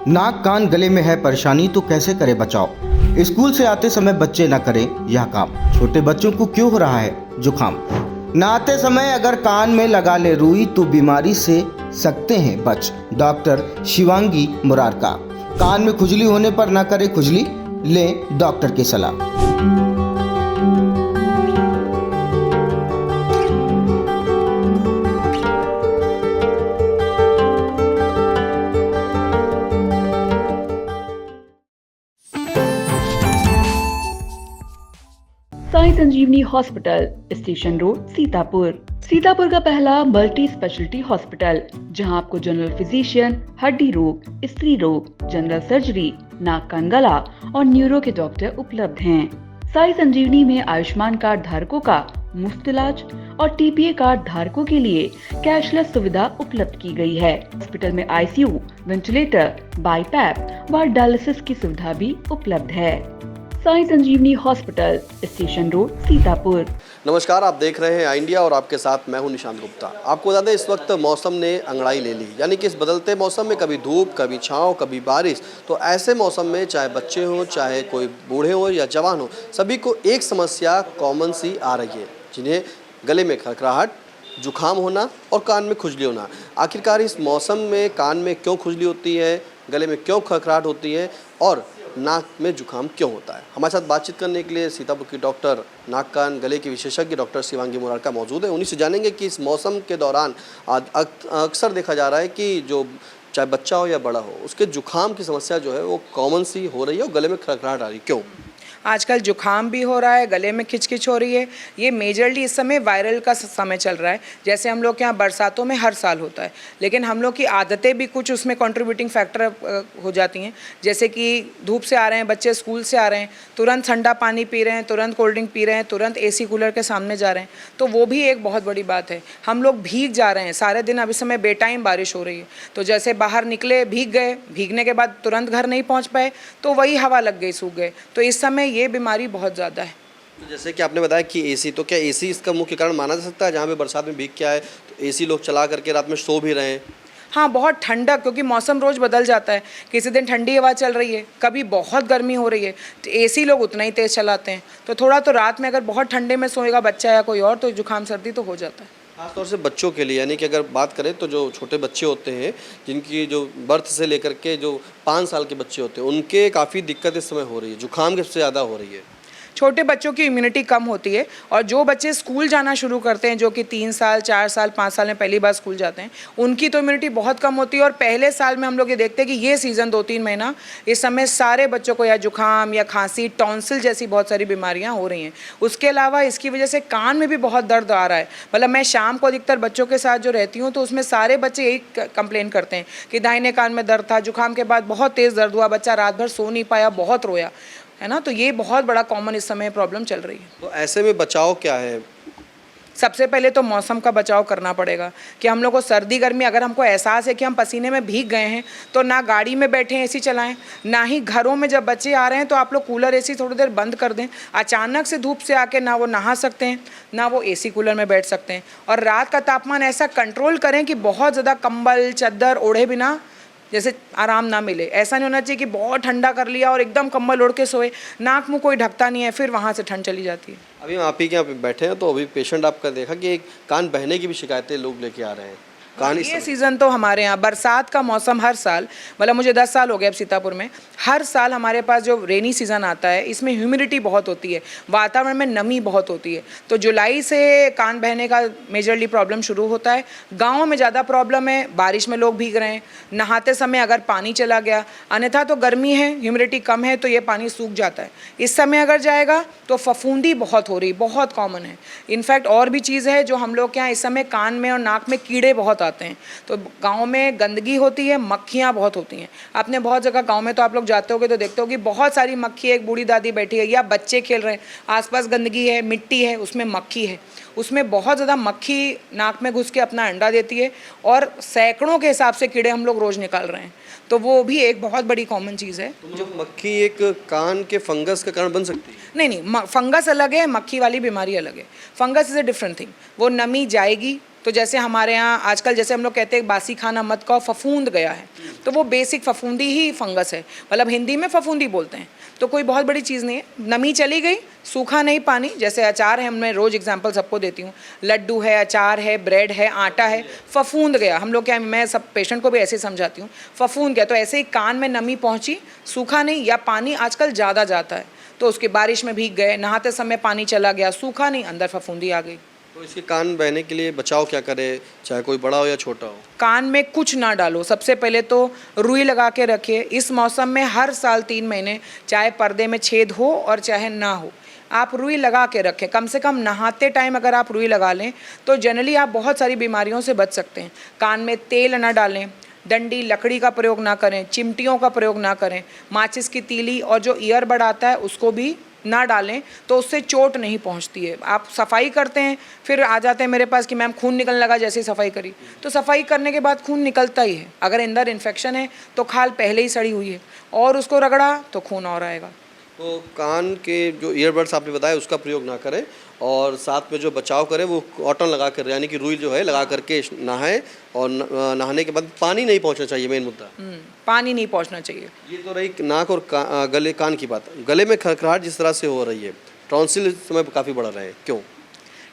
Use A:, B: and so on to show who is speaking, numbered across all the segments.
A: नाक कान गले में है परेशानी तो कैसे करें बचाव। स्कूल से आते समय बच्चे न करें यह काम। छोटे बच्चों को क्यों हो रहा है जुकाम। नहाते समय अगर कान में लगा ले रुई तो बीमारी से सकते हैं बच। डॉक्टर शिवांगी मुरारका। कान में खुजली होने पर न करें खुजली, लें डॉक्टर की सलाह।
B: Sai Sanjivani hospital, station road, Sitapur. Sitapur का पहला मल्टी स्पेशलिटी हॉस्पिटल, जहां आपको जनरल फिजिशियन, हड्डी रोग, स्त्री रोग, जनरल सर्जरी, नाक कान गला और न्यूरो के डॉक्टर उपलब्ध हैं। साई संजीवनी में आयुष्मान कार्ड धारकों का मुफ्त इलाज और टीपीए कार्ड धारकों के लिए कैशलेस सुविधा उपलब्ध की गई है। हॉस्पिटल में आईसीयू, वेंटिलेटर, बाईपैप व डायलिसिस की सुविधा भी उपलब्ध है। Sai Sanjivani hospital, station road, Sitapur.
C: नमस्कार, आप देख रहे हैं आई इंडिया और आपके साथ मैं हूं निशांत गुप्ता। आपको बता दें, इस वक्त मौसम ने अंगड़ाई ले ली, यानी कि इस बदलते मौसम में कभी धूप, कभी छांव, कभी बारिश। तो ऐसे मौसम में चाहे बच्चे हों, चाहे कोई बूढ़े हों या जवान हो, सभी को एक समस्या कॉमन सी आ रही है, जिन्हें गले में खरखराहट, जुकाम होना और कान में खुजली होना। आखिरकार इस मौसम में कान में क्यों खुजली होती है, गले में क्यों खरखराहट होती है और नाक में जुकाम क्यों होता है। हमारे साथ बातचीत करने के लिए सीतापुर की डॉक्टर, नाक कान गले की विशेषज्ञ डॉक्टर शिवांगी मुरारका मौजूद है। उन्हीं से जानेंगे कि इस मौसम के दौरान अक्सर देखा जा रहा है कि जो चाहे बच्चा हो या बड़ा हो, उसके जुकाम की समस्या जो है वो कॉमन सी हो रही है और गले में खरखराहट आ रही है। क्यों?
D: आजकल जुकाम भी हो रहा है, गले में खिचखिच हो रही है। ये मेजरली इस समय वायरल का समय चल रहा है। जैसे हम लोग के यहाँ बरसातों में हर साल होता है, लेकिन हम लोग की आदतें भी कुछ उसमें कंट्रीब्यूटिंग फैक्टर हो जाती हैं। जैसे कि धूप से आ रहे हैं बच्चे, स्कूल से आ रहे हैं, तुरंत ठंडा पानी पी रहे हैं, तुरंत कोल्ड ड्रिंक पी रहे हैं, तुरंत एसी कूलर के सामने जा रहे हैं, तो वो भी एक बहुत बड़ी बात है। हम लोग भीग जा रहे हैं सारे दिन। अब इस समय बेटाइम बारिश हो रही है, तो जैसे बाहर निकले भीग गए, भीगने के बाद तुरंत घर नहीं पहुँच पाए, तो वही हवा लग गई, सूख गए। तो इस समय ये बीमारी बहुत ज़्यादा है।
C: तो जैसे कि आपने बताया कि एसी, तो क्या एसी इसका मुख्य कारण माना जा सकता है? जहाँ पे बरसात में भीग के आए तो एसी लोग चला करके रात में सो भी रहे हैं।
D: हाँ, बहुत ठंडक, क्योंकि मौसम रोज़ बदल जाता है। किसी दिन ठंडी हवा चल रही है, कभी बहुत गर्मी हो रही है, तो एसी लोग उतना ही तेज़ चलाते हैं। तो थोड़ा तो रात में अगर बहुत ठंडे में सोएगा बच्चा या कोई और, तो जुकाम सर्दी तो हो जाता है।
C: खासतौर से बच्चों के लिए, यानी कि अगर बात करें तो जो छोटे बच्चे होते हैं, जिनकी जो बर्थ से लेकर के जो 5 साल के बच्चे होते हैं, उनके काफ़ी दिक्कत इस समय हो रही है, जुकाम के सबसे ज़्यादा हो रही है।
D: छोटे बच्चों की इम्यूनिटी कम होती है, और जो बच्चे स्कूल जाना शुरू करते हैं, जो कि 3 साल, 4 साल, 5 साल में पहली बार स्कूल जाते हैं, उनकी तो इम्यूनिटी बहुत कम होती है। और पहले साल में हम लोग ये देखते हैं कि ये सीज़न 2-3 महीना, इस समय सारे बच्चों को या जुकाम या खांसी, टॉन्सिल जैसी बहुत सारी बीमारियां हो रही हैं। उसके अलावा इसकी वजह से कान में भी बहुत दर्द आ रहा है। मतलब मैं शाम को अधिकतर बच्चों के साथ जो रहती हूँ, तो उसमें सारे बच्चे यही कंप्लेन करते हैं कि दाहिने कान में दर्द था, जुकाम के बाद बहुत तेज़ दर्द हुआ, बच्चा रात भर सो नहीं पाया, बहुत रोया, है ना। तो ये बहुत बड़ा कॉमन इस समय प्रॉब्लम चल रही है।
C: तो ऐसे में बचाव क्या है?
D: सबसे पहले तो मौसम का बचाव करना पड़ेगा कि हम लोग को सर्दी गर्मी, अगर हमको एहसास है कि हम पसीने में भीग गए हैं, तो ना गाड़ी में बैठे एसी चलाएं, ना ही घरों में जब बच्चे आ रहे हैं तो आप लोग कूलर एसी थोड़ी देर बंद कर दें। अचानक से धूप से आके ना वो नहा सकते हैं, ना वो एसी कूलर में बैठ सकते हैं। और रात का तापमान ऐसा कंट्रोल करें कि बहुत ज़्यादा कंबल चद्दर ओढ़े बिना जैसे आराम ना मिले। ऐसा नहीं होना चाहिए कि बहुत ठंडा कर लिया और एकदम कंबल ओढ़ के सोए, नाक मुंह कोई ढकता नहीं है, फिर वहाँ से ठंड चली जाती है।
C: अभी हम आप ही के यहाँ पे बैठे हैं, तो अभी पेशेंट आपका देखा कि एक कान बहने की भी शिकायतें लोग लेके आ रहे हैं।
D: ये सीज़न तो हमारे यहाँ बरसात का मौसम हर साल, मतलब मुझे 10 साल हो गए अब सीतापुर में, हर साल हमारे पास जो रेनी सीज़न आता है, इसमें ह्यूमिडिटी बहुत होती है, वातावरण में नमी बहुत होती है। तो जुलाई से कान बहने का मेजरली प्रॉब्लम शुरू होता है। गाँव में ज़्यादा प्रॉब्लम है, बारिश में लोग भीग रहे हैं, नहाते समय अगर पानी चला गया, अन्यथा तो गर्मी है, ह्यूमिडिटी कम है, तो ये पानी सूख जाता है। इस समय अगर जाएगा तो फफूंदी बहुत हो रही, बहुत कॉमन है। इनफैक्ट और भी चीज़ है जो हम लोग के यहाँ इस समय कान में और नाक में कीड़े बहुत आते हैं। तो गांव में गंदगी होती है, मक्खियां बहुत होती हैं। आपने बहुत जगह गांव में तो आप लोग जाते होगे तो देखते हो कि बहुत सारी मक्खी है, एक बूढ़ी दादी बैठी है या बच्चे खेल रहे हैं, आसपास गंदगी है, मिट्टी है, उसमें मक्खी है, उसमें बहुत ज़्यादा मक्खी नाक में घुस के अपना अंडा देती है, और सैकड़ों के हिसाब से कीड़े हम लोग रोज़ निकाल रहे हैं। तो वो भी एक बहुत बड़ी कॉमन चीज़ है।
C: तो जो मक्खी एक कान के फंगस का कारण बन सकती है?
D: नहीं, फंगस अलग है, मक्खी वाली बीमारी अलग है। Fungus is a different thing. वो नमी जाएगी तो जैसे हमारे यहाँ आजकल जैसे हम लोग कहते हैं बासी खाना मत खाओ, फफूंद गया है, तो वो बेसिक फफूंदी ही फंगस है, मतलब हिंदी में फफूंदी बोलते हैं। तो कोई बहुत बड़ी चीज़ नहीं है, नमी चली गई, सूखा नहीं पानी, जैसे अचार है, मैं रोज़ एग्जांपल सबको देती हूँ, लड्डू है, अचार है, ब्रेड है, आटा है, फफूंद गया, हम लोग क्या, मैं सब पेशेंट को भी ऐसे समझाती हूँ, फफूंद गया, तो ऐसे ही कान में नमी पहुँची, सूखा नहीं, या पानी आजकल ज़्यादा जाता है तो उसके बारिश में भीग गए, नहाते समय पानी चला गया, सूखा नहीं, अंदर फफूंदी आ गई।
C: तो इसके कान बहने के लिए बचाव क्या करे, चाहे कोई बड़ा हो या छोटा हो?
D: कान में कुछ ना डालो, सबसे पहले तो रुई लगा के रखिए। इस मौसम में हर साल 3 महीने चाहे पर्दे में छेद हो और चाहे ना हो, आप रुई लगा के रखें। कम से कम नहाते टाइम अगर आप रुई लगा लें तो जनरली आप बहुत सारी बीमारियों से बच सकते हैं। कान में तेल ना डालें, डंडी लकड़ी का प्रयोग ना करें, चिमटियों का प्रयोग ना करें, माचिस की तीली और जो ईयरबड आता है उसको भी ना डालें, तो उससे चोट नहीं पहुंचती है। आप सफाई करते हैं, फिर आ जाते हैं मेरे पास कि मैम खून निकलने लगा जैसे ही सफाई करी, तो सफाई करने के बाद खून निकलता ही है। अगर अंदर इन्फेक्शन है तो खाल पहले ही सड़ी हुई है और उसको रगड़ा तो खून और आएगा।
C: तो कान के जो ईयरबड्स आपने बताया उसका प्रयोग ना करें, और साथ में जो बचाव करें वो कॉटन लगा कर, यानी कि रुई जो है लगा करके नहाएं, और नहाने के बाद पानी नहीं पहुंचना चाहिए, मेन मुद्दा
D: पानी नहीं पहुंचना चाहिए।
C: ये तो रही नाक और गले कान की बात। गले में खरखराहट जिस तरह से हो रही है, टॉन्सिल इस समय काफ़ी बढ़ रहे हैं, क्यों?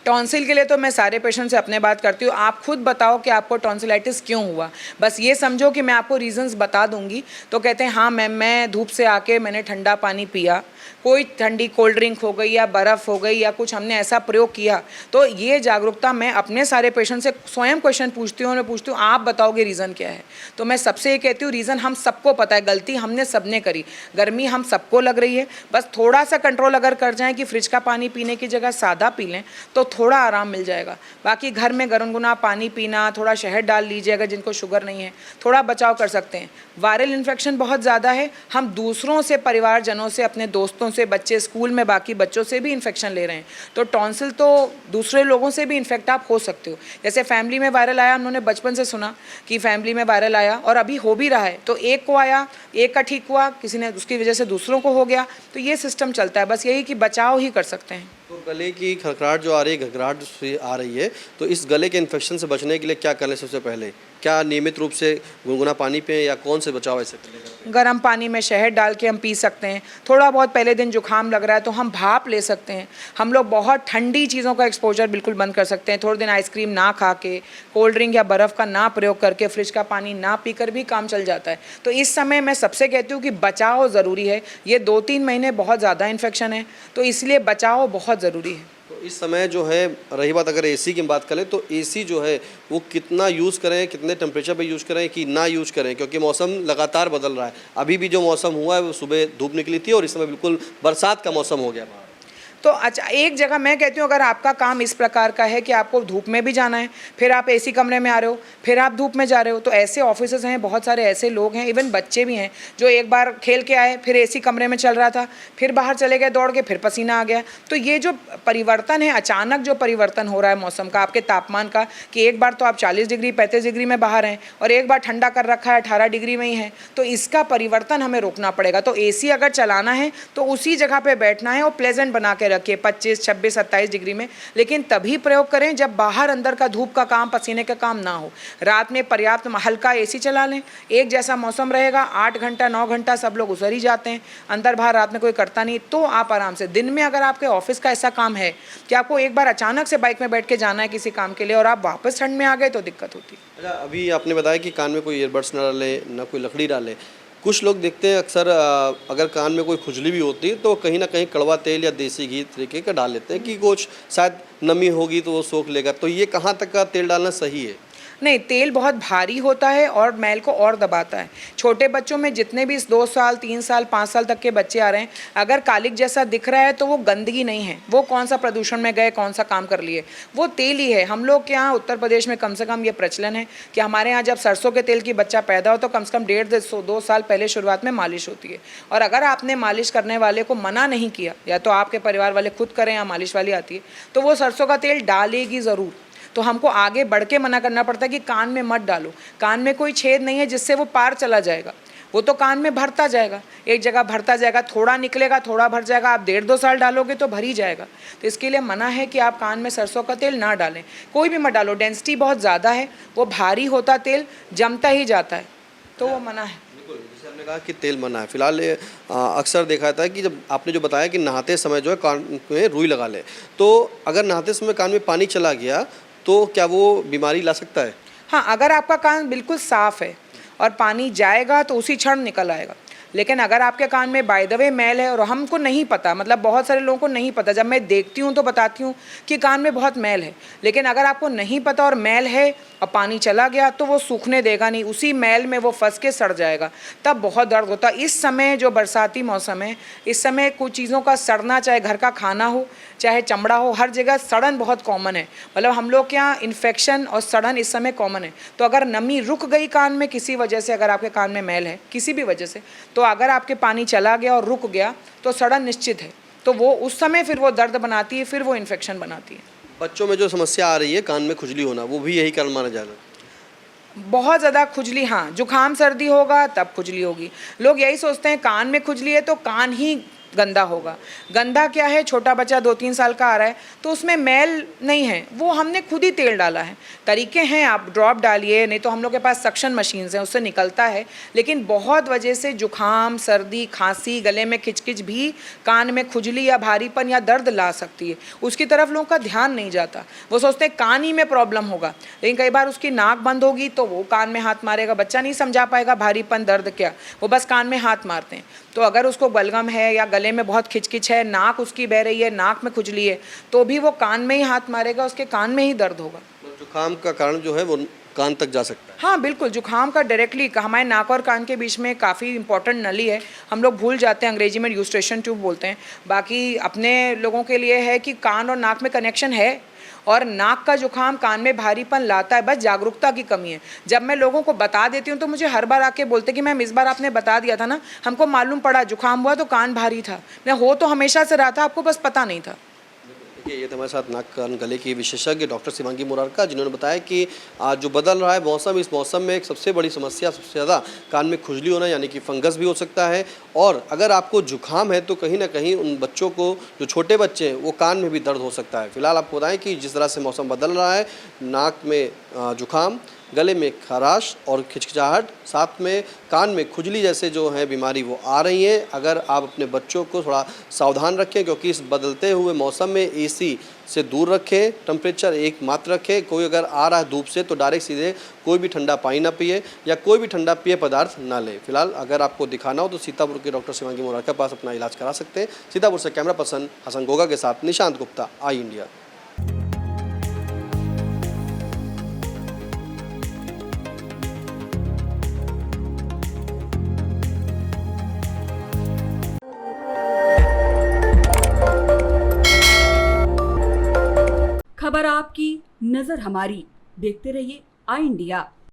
D: टॉन्सिल के लिए तो मैं सारे पेशेंट से अपने बात करती हूँ, आप खुद बताओ कि आपको टॉन्सिलाइटिस क्यों हुआ। बस ये समझो कि मैं आपको रीजंस बता दूंगी तो कहते हैं हाँ मैम, मैं धूप से आके मैंने ठंडा पानी पिया, कोई ठंडी कोल्ड ड्रिंक हो गई या बर्फ़ हो गई या कुछ हमने ऐसा प्रयोग किया। तो ये जागरूकता मैं अपने सारे पेशेंट से स्वयं क्वेश्चन पूछती हूँ, मैं पूछती हूँ आप बताओगे रीज़न क्या है। तो मैं सबसे ये कहती हूँ रीज़न हम सबको पता है, गलती हमने सबने करी, गर्मी हम सबको लग रही है, बस थोड़ा सा कंट्रोल अगर कर जाएँ कि फ्रिज का पानी पीने की जगह सादा पी लें तो थोड़ा आराम मिल जाएगा। बाकी घर में गुनगुना पानी पीना, थोड़ा शहद डाल लीजिए अगर जिनको शुगर नहीं है, थोड़ा बचाव कर सकते हैं। वायरल इन्फेक्शन बहुत ज़्यादा है, हम दूसरों से, परिवारजनों से, अपने दोस्तों से, बच्चे स्कूल में बाकी बच्चों से भी इन्फेक्शन ले रहे हैं, तो टॉन्सिल तो दूसरे लोगों से भी इन्फेक्ट आप हो सकते हो। जैसे फैमिली में वायरल आया, उन्होंने बचपन से सुना कि फैमिली में वायरल आया और अभी हो भी रहा है, तो एक को आया, एक का ठीक हुआ, किसी ने उसकी वजह से दूसरों को हो गया, तो ये सिस्टम चलता है। बस यही कि बचाव ही कर सकते हैं।
C: तो गले की खरखराहट जो आ रही है, घबराहट से आ रही है, तो इस गले के इन्फेक्शन से बचने के लिए क्या करें? सबसे पहले क्या नियमित रूप से गुनगुना पानी पिएं या कौन से बचाव ऐसे करें?
D: गर्म पानी में शहद डाल के हम पी सकते हैं। थोड़ा बहुत पहले दिन जुकाम लग रहा है तो हम भाप ले सकते हैं। हम लोग बहुत ठंडी चीज़ों का एक्सपोजर बिल्कुल बंद कर सकते हैं। थोड़े दिन आइसक्रीम ना खा के, कोल्ड ड्रिंक या बर्फ़ का ना प्रयोग करके, फ्रिज का पानी ना पीकर भी काम चल जाता है। तो इस समय मैं सबसे कहती हूँ कि बचाव ज़रूरी है। ये 2-3 महीने बहुत ज़्यादा इन्फेक्शन है, तो इसलिए बचाव बहुत ज़रूरी है।
C: तो इस समय जो है, रही बात अगर एसी की बात करें तो एसी जो है वो कितना यूज़ करें, कितने टेम्परेचर पे यूज़ करें कि ना यूज़ करें, क्योंकि मौसम लगातार बदल रहा है। अभी भी जो मौसम हुआ है वो सुबह धूप निकली थी और इस समय बिल्कुल बरसात का मौसम हो गया।
D: तो अच्छा, एक जगह मैं कहती हूँ अगर आपका काम इस प्रकार का है कि आपको धूप में भी जाना है, फिर आप एसी कमरे में आ रहे हो, फिर आप धूप में जा रहे हो, तो ऐसे ऑफिसर्स हैं, बहुत सारे ऐसे लोग हैं, इवन बच्चे भी हैं जो एक बार खेल के आए, फिर एसी कमरे में चल रहा था, फिर बाहर चले गए दौड़ के, फिर पसीना आ गया। तो ये जो परिवर्तन है, अचानक जो परिवर्तन हो रहा है मौसम का, आपके तापमान का, कि एक बार तो आप 40 डिग्री 35 डिग्री में बाहर हैं और एक बार ठंडा कर रखा है 18 डिग्री में ही है, तो इसका परिवर्तन हमें रोकना पड़ेगा। तो एसी अगर चलाना है तो उसी जगह पर बैठना है और प्लेजेंट बना के रखिए 25, 26, 27 डिग्री में, लेकिन तभी प्रयोग करें जब बाहर अंदर का धूप का काम, पसीने का काम ना हो। रात में पर्याप्त हल्का एसी चला लें, एक जैसा मौसम रहेगा, 8 घंटा 9 घंटा सब लोग उधर ही जाते हैं, अंदर बाहर रात में कोई करता नहीं, तो आप आराम से। दिन में अगर आपके ऑफिस का ऐसा काम है कि आपको एक बार अचानक से बाइक में बैठ के जाना है किसी काम के लिए और आप वापस ठंड में आ गए तो दिक्कत होती है।
C: अच्छा, अभी आपने बताया कि कान में कोई ईयरबड्स ना डाले, ना कोई लकड़ी डाले। कुछ लोग देखते हैं अक्सर अगर कान में कोई खुजली भी होती है तो कहीं ना कहीं कड़वा तेल या देसी घी तरीके का डाल लेते हैं कि कुछ शायद नमी होगी तो वो सोख लेगा। तो ये कहाँ तक का तेल डालना सही है?
D: नहीं, तेल बहुत भारी होता है और मैल को और दबाता है। छोटे बच्चों में जितने भी 2 साल 3 साल 5 साल तक के बच्चे आ रहे हैं, अगर कालिक जैसा दिख रहा है तो वो गंदगी नहीं है, वो कौन सा प्रदूषण में गए, कौन सा काम कर लिए, वो तेल ही है। हम लोग के यहाँ उत्तर प्रदेश में कम से कम ये प्रचलन है कि हमारे यहाँ जब सरसों के तेल की बच्चा पैदा हो तो कम से कम 1.5-2 साल पहले शुरुआत में मालिश होती है। और अगर आपने मालिश करने वाले को मना नहीं किया, या तो आपके परिवार वाले खुद करें या मालिश वाली आती है, तो वो सरसों का तेल डालेगी ज़रूर। तो हमको आगे बढ़ के मना करना पड़ता है कि कान में मत डालो, कान में कोई छेद नहीं है जिससे वो पार चला जाएगा। वो तो कान में भरता जाएगा, एक जगह भरता जाएगा, थोड़ा निकलेगा, थोड़ा भर जाएगा। आप 1.5-2 साल डालोगे तो भर ही जाएगा। तो इसके लिए मना है कि आप कान में सरसों का तेल ना डालें, कोई भी मत डालो। डेंसिटी बहुत ज़्यादा है, वो भारी होता तेल, जमता ही जाता है, तो वो मना है।
C: बिल्कुल, जैसे आपने कहा कि तेल मना है। फिलहाल अक्सर देखा जाता है कि जब आपने जो बताया कि नहाते समय जो है कान में रुई लगा ले, तो अगर नहाते समय कान में पानी चला गया तो क्या वो बीमारी ला सकता है?
D: हाँ, अगर आपका कान बिल्कुल साफ़ है और पानी जाएगा तो उसी क्षण निकल आएगा। लेकिन अगर आपके कान में बाय द वे मैल है और हमको नहीं पता, मतलब बहुत सारे लोगों को नहीं पता, जब मैं देखती हूँ तो बताती हूँ कि कान में बहुत मैल है, लेकिन अगर आपको नहीं पता और मैल है और पानी चला गया तो वो सूखने देगा नहीं, उसी मैल में वो फंस के सड़ जाएगा, तब बहुत दर्द होता है। इस समय जो बरसाती मौसम है, इस समय कुछ चीज़ों का सड़ना, चाहे घर का खाना हो चाहे चमड़ा हो, हर जगह सड़न बहुत कॉमन है। मतलब हम लोग के यहाँ इन्फेक्शन और सड़न इस समय कॉमन है। तो अगर नमी रुक गई कान में किसी वजह से, अगर आपके कान में मैल है किसी भी वजह से, तो अगर आपके पानी चला गया और रुक गया तो सड़न निश्चित है। तो वो उस समय फिर वो दर्द बनाती है, फिर वो इन्फेक्शन बनाती है।
C: बच्चों में जो समस्या आ रही है कान में खुजली होना, वो भी यही कारण माना जाएगा?
D: बहुत ज़्यादा खुजली, हाँ, जुकाम सर्दी होगा तब खुजली होगी। लोग यही सोचते हैं कान में खुजली है तो कान ही गंदा होगा। गंदा क्या है, छोटा बच्चा 2-3 साल का आ रहा है तो उसमें मैल नहीं है, वो हमने खुद ही तेल डाला है। तरीके हैं, आप ड्रॉप डालिए, नहीं तो हम लोग के पास सक्शन मशीन्स हैं, उससे निकलता है। लेकिन बहुत वजह से जुखाम, सर्दी, खांसी, गले में खिचखिच भी कान में खुजली या भारीपन या दर्द ला सकती है। उसकी तरफ लोगों का ध्यान नहीं जाता, वो सोचते हैं कान ही में प्रॉब्लम होगा, लेकिन कई बार उसकी नाक बंद होगी तो वो कान में हाथ मारेगा। बच्चा नहीं समझा पाएगा भारीपन दर्द क्या, वो बस कान में हाथ मारते हैं। तो अगर उसको बलगम है या गले में बहुत खिचखिच है, नाक उसकी बह रही है, नाक में खुजली है, तो भी वो कान में ही हाथ मारेगा, उसके कान में ही दर्द होगा।
C: जुकाम का कारण जो है वो कान तक जा सकता है?
D: हाँ बिल्कुल, जुकाम का डायरेक्टली हमारे नाक और कान के बीच में काफ़ी इंपॉर्टेंट नली है, हम लोग भूल जाते हैं, अंग्रेजी में यूस्ट्रेशन ट्यूब बोलते हैं। बाकी अपने लोगों के लिए है कि कान और नाक में कनेक्शन है, और नाक का जुकाम कान में भारीपन लाता है, बस जागरूकता की कमी है। जब मैं लोगों को बता देती हूँ तो मुझे हर बार आके बोलते कि मैम इस बार आपने बता दिया था ना, हमको मालूम पड़ा जुकाम हुआ तो कान भारी था, मैं हो तो हमेशा से रहा था, आपको बस पता नहीं था।
C: देखिए, ये तो हमारे साथ नाक कान गले की विशेषज्ञ डॉक्टर शिवांगी मुरारका, जिन्होंने बताया कि आज जो बदल रहा है मौसम, इस मौसम में एक सबसे बड़ी समस्या, सबसे ज़्यादा कान में खुजली होना, यानी कि फंगस भी हो सकता है। और अगर आपको जुकाम है तो कहीं ना कहीं उन बच्चों को, जो छोटे बच्चे हैं, वो कान में भी दर्द हो सकता है। फिलहाल आपको बताएं कि जिस तरह से मौसम बदल रहा है, नाक में जुकाम, गले में खराश और खिचखिचाहट, साथ में कान में खुजली जैसे जो है बीमारी वो आ रही है। अगर आप अपने बच्चों को थोड़ा सावधान रखें, क्योंकि इस बदलते हुए मौसम में एसी से दूर रखें, टेम्परेचर एक मात्र रखें। कोई अगर आ रहा है धूप से तो डायरेक्ट सीधे कोई भी ठंडा पानी ना पिए या कोई भी ठंडा पेय पदार्थ ना लें। फिलहाल अगर आपको दिखाना हो तो सीतापुर के डॉक्टर शिवांगी मुरारका के पास अपना इलाज करा सकते हैं। सीतापुर से कैमरा पर्सन हसन गोगा के साथ निशांत गुप्ता, आई इंडिया।
E: खबर आपकी, नजर हमारी। देखते रहिए आई इंडिया।